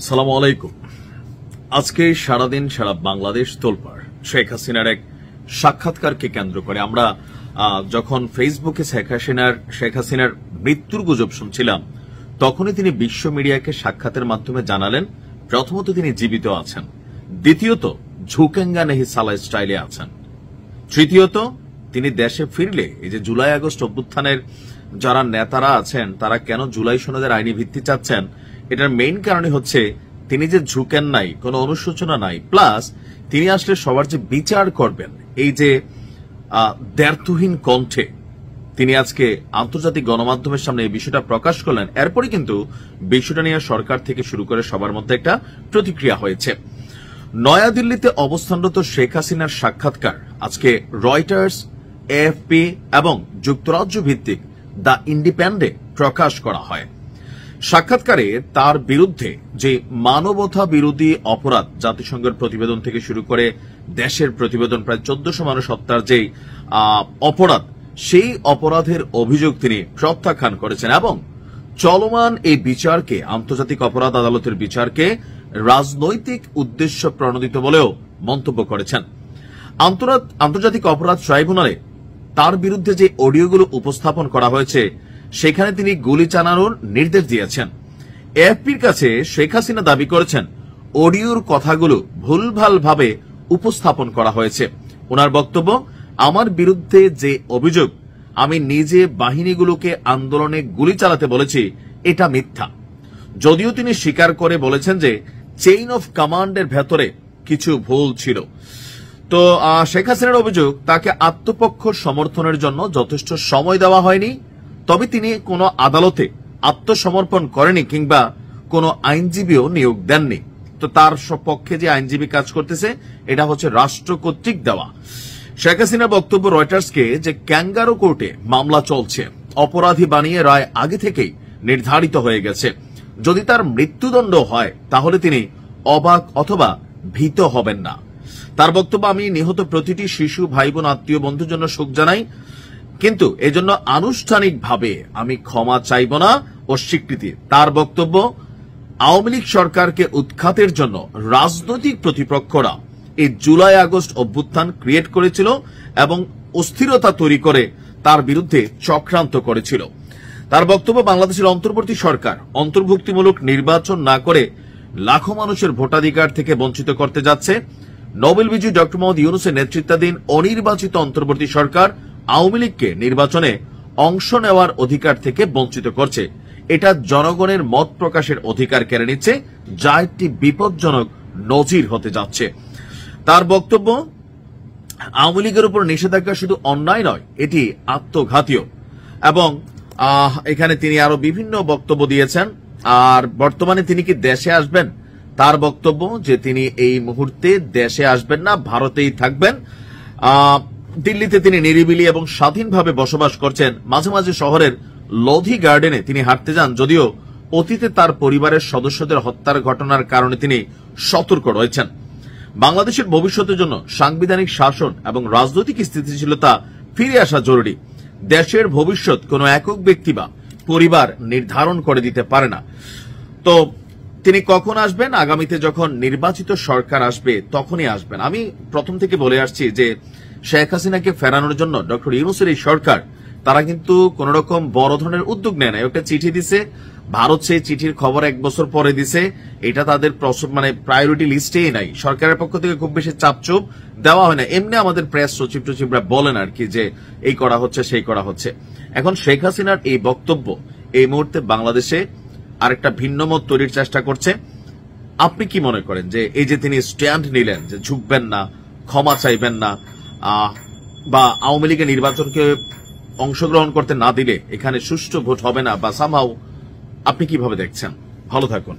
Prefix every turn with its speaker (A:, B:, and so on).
A: সালামু আলাইকুম। আজকে সারাদিন সারা বাংলাদেশ তোলপাড় শেখ হাসিনার এক সাক্ষাৎকারকে কেন্দ্র করে। আমরা যখন ফেসবুকে শেখ হাসিনার মৃত্যুর গুজব শুনছিলাম, তখনই তিনি বিশ্ব মিডিয়াকে সাক্ষাতের মাধ্যমে জানালেন, প্রথমত তিনি জীবিত আছেন, দ্বিতীয়ত ঝুঁকেঙ্গা নেহি সালা স্টাইলে আছেন, তৃতীয়ত তিনি দেশে ফিরলে এই যে জুলাই আগস্ট অভ্যুত্থানের যারা নেতারা আছেন তারা কেন জুলাই সনদের আইনি ভিত্তি চাচ্ছেন, এটার মেইন কারণই হচ্ছে তিনি যে ঝুঁকেন নাই, কোনো অনুশোচনা নাই, প্লাস তিনি আসলে সবার যে বিচার করবেন এই যে দ্ব্যর্থহীন কণ্ঠে তিনি আজকে আন্তর্জাতিক গণমাধ্যমের সামনে এই বিষয়টা প্রকাশ করলেন। এরপরই কিন্তু বিষয়টা নিয়ে সরকার থেকে শুরু করে সবার মধ্যে একটা প্রতিক্রিয়া হয়েছে। নয়াদিল্লিতে অবস্থানরত শেখ হাসিনার সাক্ষাৎকার আজকে রয়টার্স, এএফপি এবং যুক্তরাজ্য ভিত্তিক দ্য ইন্ডিপেন্ডেন্টে প্রকাশ করা হয়। সাক্ষাৎকারে তার বিরুদ্ধে যে মানবতা বিরোধী অপরাধ, জাতিসংঘের প্রতিবেদন থেকে শুরু করে দেশের প্রতিবেদন, প্রায় 1400 মানুষ হত্যার যে অপরাধ, সেই অপরাধের অভিযোগ তিনি প্রত্যাখ্যান করেছেন এবং চলমান এই বিচারকে, আন্তর্জাতিক অপরাধ আদালতের বিচারকে রাজনৈতিক উদ্দেশ্য প্রণোদিত বলেও মন্তব্য করেছেন। আন্তর্জাতিক অপরাধ ট্রাইব্যুনালে তার বিরুদ্ধে যে অডিওগুলো উপস্থাপন করা হয়েছে সেখানে তিনি গুলি চালানোর নির্দেশ দিয়েছেন। এএফপির কাছে শেখ হাসিনা দাবি করেছেন অডিওর কথাগুলো ভুলভালভাবে উপস্থাপন করা হয়েছে। ওনার বক্তব্য, আমার বিরুদ্ধে যে অভিযোগ, আমি নিজে বাহিনীগুলোকে আন্দোলনে গুলি চালাতে বলেছি, এটা মিথ্যা। যদিও তিনি স্বীকার করে বলেছেন যে চেইন অফ কমান্ডের ভেতরে কিছু ভুল ছিল। তো শেখ হাসিনার অভিযোগ, তাকে আত্মপক্ষ সমর্থনের জন্য যথেষ্ট সময় দেওয়া হয়নি, তবে তিনি কোনো আদালতে আত্মসমর্পণ করেনি কিংবা কোনো আইনজীবীও নিয়োগ দেননি। তো তার পক্ষে যে আইনজীবী কাজ করতেছে এটা হচ্ছে রাষ্ট্র কর্তৃক দেওয়া। শেখ হাসিনার বক্তব্য রয়টার্সকে যে ক্যাঙ্গারো কোর্টে মামলা চলছে, অপরাধী বানিয়ে রায় আগে থেকেই নির্ধারিত হয়ে গেছে। যদি তার মৃত্যুদণ্ড হয় তাহলে তিনি অবাক অথবা ভীত হবেন না। তার বক্তব্য, আমি নিহত প্রতিটি শিশু, ভাই বোন, আত্মীয় বন্ধুর জন্য শোক জানাই, কিন্তু এজন্য আনুষ্ঠানিকভাবে আমি ক্ষমা চাইব না ও স্বীকৃতি। তার বক্তব্য, আওয়ামী লীগ সরকারকে উৎখাতের জন্য রাজনৈতিক প্রতিপক্ষরা এই জুলাই আগস্ট অভ্যুত্থান ক্রিয়েট করেছিল এবং অস্থিরতা তৈরি করে তার বিরুদ্ধে চক্রান্ত করেছিল। তার বক্তব্য, বাংলাদেশের অন্তর্বর্তী সরকার অন্তর্ভুক্তিমূলক নির্বাচন না করে লাখো মানুষের ভোটাধিকার থেকে বঞ্চিত করতে যাচ্ছে। নোবেল বিজয়ী ডক্টর মোহাম্মদ ইউনূসের নেতৃত্বাধীন অনির্বাচিত অন্তর্বর্তী সরকার আওয়ামী লীগকে নির্বাচনে অংশ নেওয়ার অধিকার থেকে বঞ্চিত করছে। এটা জনগণের মত প্রকাশের অধিকার কেড়ে নিচ্ছে, যা একটি বিপজ্জনক নজির হতে যাচ্ছে। তার বক্তব্য, আওয়ামী লীগের উপর নিষেধাজ্ঞা শুধু অন্যায় নয়, এটি আত্মঘাতীয়। এবং এখানে তিনি আরো বিভিন্ন বক্তব্য দিয়েছেন। আর বর্তমানে তিনি কি দেশে আসবেন, তার বক্তব্য যে তিনি এই মুহূর্তে দেশে আসবেন না, ভারতেই থাকবেন। দিল্লিতে তিনি নিরিবিলি এবং স্বাধীনভাবে বসবাস করছেন। মাঝে মাঝে শহরের লোধি গার্ডেনে তিনি হাঁটতে যান, যদিও অতীতে তার পরিবারের সদস্যদের হত্যার ঘটনার কারণে তিনি সতর্ক রয়েছেন। বাংলাদেশের ভবিষ্যতের জন্য সাংবিধানিক শাসন এবং রাজনৈতিক স্থিতিশীলতা ফিরে আসা জরুরি। দেশের ভবিষ্যৎ কোনো একক ব্যক্তি বা পরিবার নির্ধারণ করে দিতে পারে না। তো তিনি কখন আসবেন, আগামীতে যখন নির্বাচিত সরকার আসবে তখনই আসবেন। আমি প্রথম থেকে বলে আসছি যে শেখ হাসিনাকে ফেরানোর জন্য ডক্টর ইউনূসের এই সরকার, তারা কিন্তু কোন রকম বড় ধরনের উদ্যোগ নেয় না। একটা চিঠি দিছে, ভারত সেই চিঠির খবর 1 বছর পরে দিছে, এটা তাদের প্রায়োরিটি লিস্টেই নাই। সরকারের পক্ষ থেকে খুব বেশি চাপচুপ দেওয়া হয় না। এমনি আমাদের প্রেস সচিবরা বলেন আর কি যে এই করা হচ্ছে, সেই করা হচ্ছে। এখন শেখ হাসিনার এই বক্তব্য এই মুহূর্তে বাংলাদেশে আরেকটা ভিন্ন মত তৈরির চেষ্টা করছে। আপনি কি মনে করেন যে এই যে তিনি স্ট্যান্ড নিলেন যে ঝুঁকবেন না, ক্ষমা চাইবেন না, বা আওয়ামী লীগের নির্বাচনকে অংশগ্রহণ করতে না দিলে এখানে সুষ্ঠু ভোট হবে না, বা সামহাও, আপনি কিভাবে দেখছেন? ভালো থাকুন।